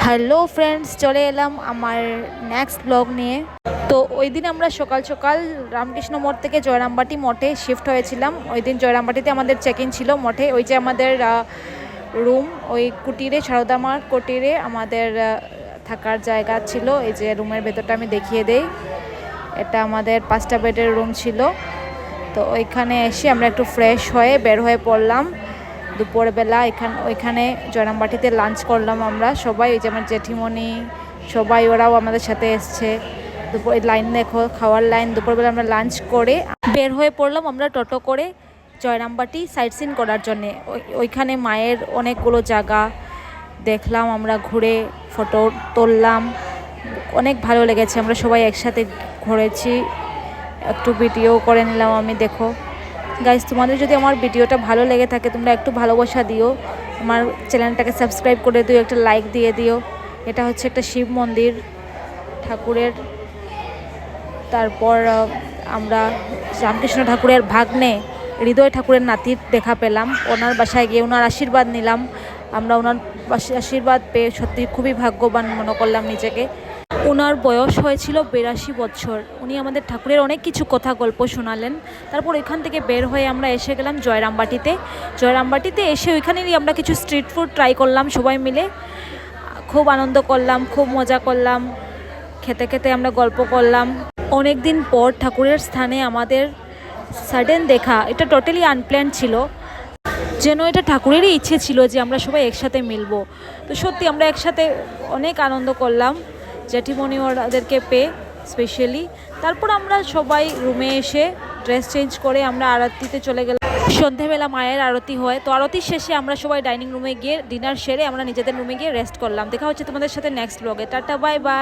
Hello friends, চলে এলাম আমার নেক্সট ব্লগ নিয়ে। তো ওই দিন আমরা সকাল সকাল রামকৃষ্ণ মঠ থেকে জয়রামবাটি মঠে শিফট হয়েছিলাম। ওই দিন জয়রামবাটিতে আমাদের চেক ইন ছিল মঠে। ওই যে আমাদের রুম, ওই কুটিরে, সারদামার কুটিরে আমাদের থাকার জায়গা ছিল। এই যে রুমের ভেতরটা আমি দেখিয়ে দেই। এটা আমাদের 5টা বেডের রুম ছিল। তো ওইখানে এসে আমরা একটু ফ্রেশ হয়ে বের হয়ে পড়লাম। দুপুরবেলা ওইখানে জয়রামবাটিতে লাঞ্চ করলাম আমরা সবাই। ওই যে আমার জেঠিমণি সবাই, ওরাও আমাদের সাথে এসছে। দুপুর লাইন দেখো, খাওয়ার লাইন। দুপুরবেলা আমরা লাঞ্চ করে বের হয়ে পড়লাম আমরা টোটো করে জয়রামবাটি সাইট সিন করার জন্যে। ওইখানে মায়ের অনেকগুলো জায়গা দেখলাম, আমরা ঘুরে ফটো তুললাম। অনেক ভালো লেগেছে, আমরা সবাই একসাথে ঘুরেছি, একটু ভিডিও করে নিলাম আমি। দেখো গাইস, তোমাদের যদি আমার ভিডিওটা ভালো লেগে থাকে তোমরা একটু ভালোবাসা দিও, আমার চ্যানেলটাকে সাবস্ক্রাইব করে দিও, একটা লাইক দিয়ে দিও। এটা হচ্ছে একটা শিব মন্দির ঠাকুরের। তারপর আমরা রামকৃষ্ণ ঠাকুরের ভাগ্নে হৃদয় ঠাকুরের নাতির দেখা পেলাম। ওনার বাসায় গিয়ে ওনার আশীর্বাদ নিলাম আমরা। ওনার আশীর্বাদ পেয়ে সত্যি খুবই ভাগ্যবান মনে করলাম নিজেকে। ওনার বয়স হয়েছিল 82 বছর। উনি আমাদের ঠাকুরের অনেক কিছু কথা গল্প শোনালেন। তারপর এখান থেকে বের হয়ে আমরা এসে গেলাম জয়রামবাটিতে। জয়রামবাটিতে এসে ওইখানেই আমরা কিছু স্ট্রিট ফুড ট্রাই করলাম সবাই মিলে। খুব আনন্দ করলাম, খুব মজা করলাম, খেতে খেতে আমরা গল্প করলাম। অনেক দিন পর ঠাকুরের স্থানে আমাদের সাডেন দেখা, এটা টোটালি আনপ্ল্যান ছিল, যেন এটা ঠাকুরেরই ইচ্ছে ছিল যে আমরা সবাই একসাথে মিলবো। তো সত্যি আমরা একসাথে অনেক আনন্দ করলাম, জেঠিমণি ওদেরকে পেয়ে স্পেশালি। তারপর আমরা সবাই রুমে এসে ড্রেস চেঞ্জ করে আমরা আরতিতে চলে গেলাম। সন্ধেবেলা মায়ের আরতি হয়, তো আরতির শেষে আমরা সবাই ডাইনিং রুমে গিয়ে ডিনার সেরে আমরা নিজেদের রুমে গিয়ে রেস্ট করলাম। দেখা হচ্ছে তোমাদের সাথে নেক্সট ব্লগে। Tata, bye bye.